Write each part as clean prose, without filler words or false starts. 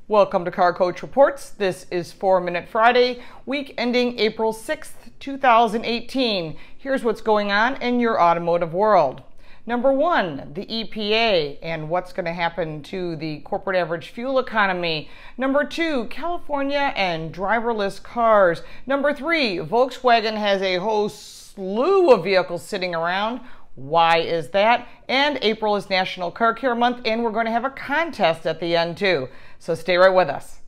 Welcome to Car Coach Reports. This is 4-Minute Friday, week ending April 6th, 2018. Here's what's going on in your automotive world. Number one, the EPA and what's going to happen to the corporate average fuel economy. Number two, California and driverless cars. Number three, Volkswagen has a whole slew of vehicles sitting around. Why is that? And April is National Car Care Month, and we're going to have a contest at the end too. So stay right with us.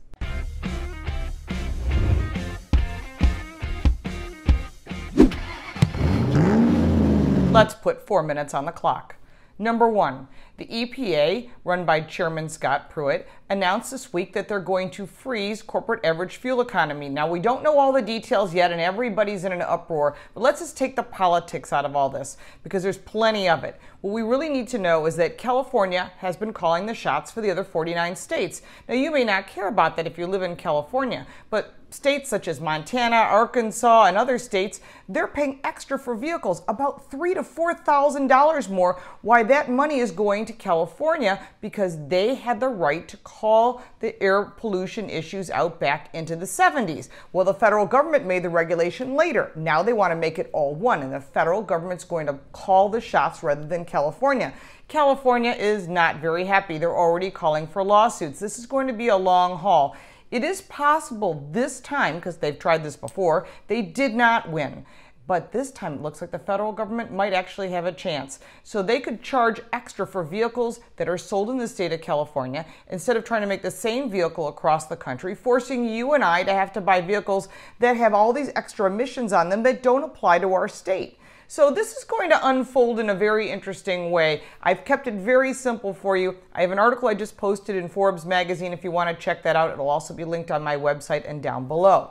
Let's put 4 minutes on the clock. Number one, the EPA, run by Chairman Scott Pruitt, announced this week that they're going to freeze corporate average fuel economy. Now, we don't know all the details yet, and everybody's in an uproar, but let's just take the politics out of all this, because there's plenty of it. What we really need to know is that California has been calling the shots for the other 49 states. Now, you may not care about that if you live in California, but states such as Montana, Arkansas, and other states, they're paying extra for vehicles, about $3,000 to $4,000 more. Why that money is going to California? Because they had the right to call the air pollution issues out back into the 70s. Well, the federal government made the regulation later. Now they want to make it all one, and the federal government's going to call the shots rather than California. California is not very happy. They're already calling for lawsuits. This is going to be a long haul. It is possible this time, because they've tried this before, they did not win. But this time it looks like the federal government might actually have a chance. So they could charge extra for vehicles that are sold in the state of California instead of trying to make the same vehicle across the country, forcing you and I to have to buy vehicles that have all these extra emissions on them that don't apply to our state. So this is going to unfold in a very interesting way. I've kept it very simple for you. I have an article I just posted in Forbes magazine if you want to check that out. It'll also be linked on my website and down below.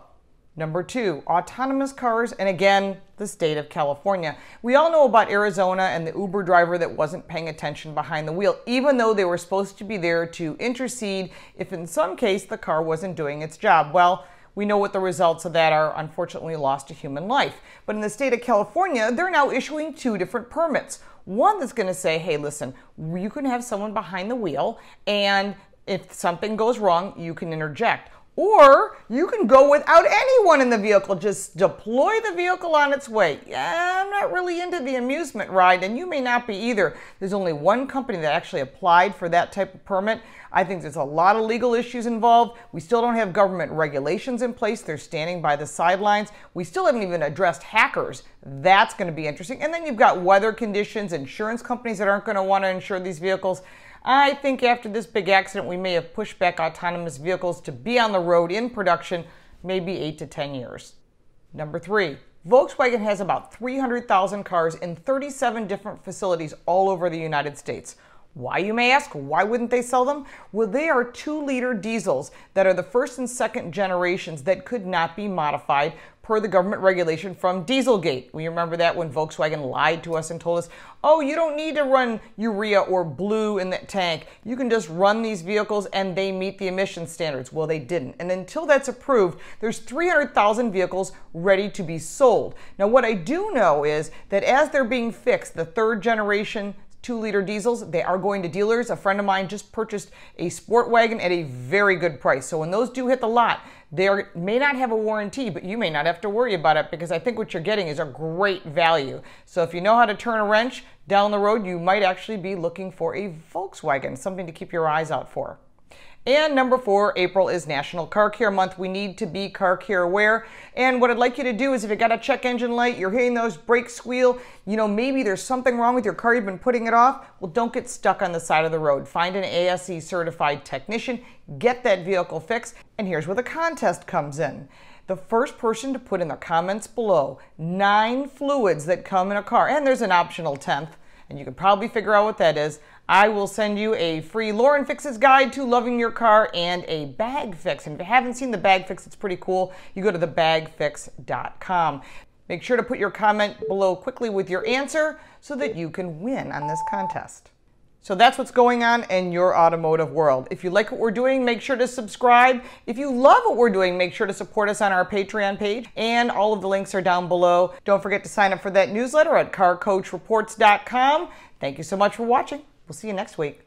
Number two, autonomous cars, and again, the state of California. We all know about Arizona and the Uber driver that wasn't paying attention behind the wheel, even though they were supposed to be there to intercede if in some case the car wasn't doing its job. Well, we know what the results of that are. Unfortunately, lost a human life. But in the state of California, they're now issuing two different permits. One that's going to say, hey, listen, you can have someone behind the wheel, and if something goes wrong, you can interject. Or you can go without anyone in the vehicle. Just deploy the vehicle on its way. Yeah, I'm not really into the amusement ride, and you may not be either. There's only one company that actually applied for that type of permit. I think there's a lot of legal issues involved. We still don't have government regulations in place. They're standing by the sidelines. We still haven't even addressed hackers. That's going to be interesting. And then you've got weather conditions, insurance companies that aren't going to want to insure these vehicles. I think after this big accident, we may have pushed back autonomous vehicles to be on the road in production, maybe 8 to 10 years. Number three, Volkswagen has about 300,000 cars in 37 different facilities all over the United States. Why, you may ask? Why wouldn't they sell them? Well, they are 2-liter diesels that are the first and second generations that could not be modified per the government regulation from Dieselgate. We remember that when Volkswagen lied to us and told us, oh, you don't need to run urea or blue in that tank. You can just run these vehicles and they meet the emission standards. Well, they didn't. And until that's approved, there's 300,000 vehicles ready to be sold. Now, what I do know is that as they're being fixed, the third generation 2-liter diesels, they are going to dealers. A friend of mine just purchased a sport wagon at a very good price. So when those do hit the lot, they may not have a warranty, but you may not have to worry about it, because I think what you're getting is a great value. So if you know how to turn a wrench down the road, you might actually be looking for a Volkswagen, something to keep your eyes out for. And number four, April is National Car Care Month. We need to be car care aware. And what I'd like you to do is, if you got a check engine light, you're hearing those brakes squeal, maybe there's something wrong with your car, you've been putting it off, well, don't get stuck on the side of the road. Find an ASE certified technician, get that vehicle fixed, and here's where the contest comes in. The first person to put in the comments below 9 fluids that come in a car, and there's an optional 10th, and you can probably figure out what that is, I will send you a free Lauren Fixes Guide to Loving Your Car and a bag fix. And if you haven't seen the bag fix, it's pretty cool. You go to thebagfix.com. Make sure to put your comment below quickly with your answer so that you can win on this contest. So that's what's going on in your automotive world. If you like what we're doing, make sure to subscribe. If you love what we're doing, make sure to support us on our Patreon page, and all of the links are down below. Don't forget to sign up for that newsletter at carcoachreports.com. Thank you so much for watching. We'll see you next week.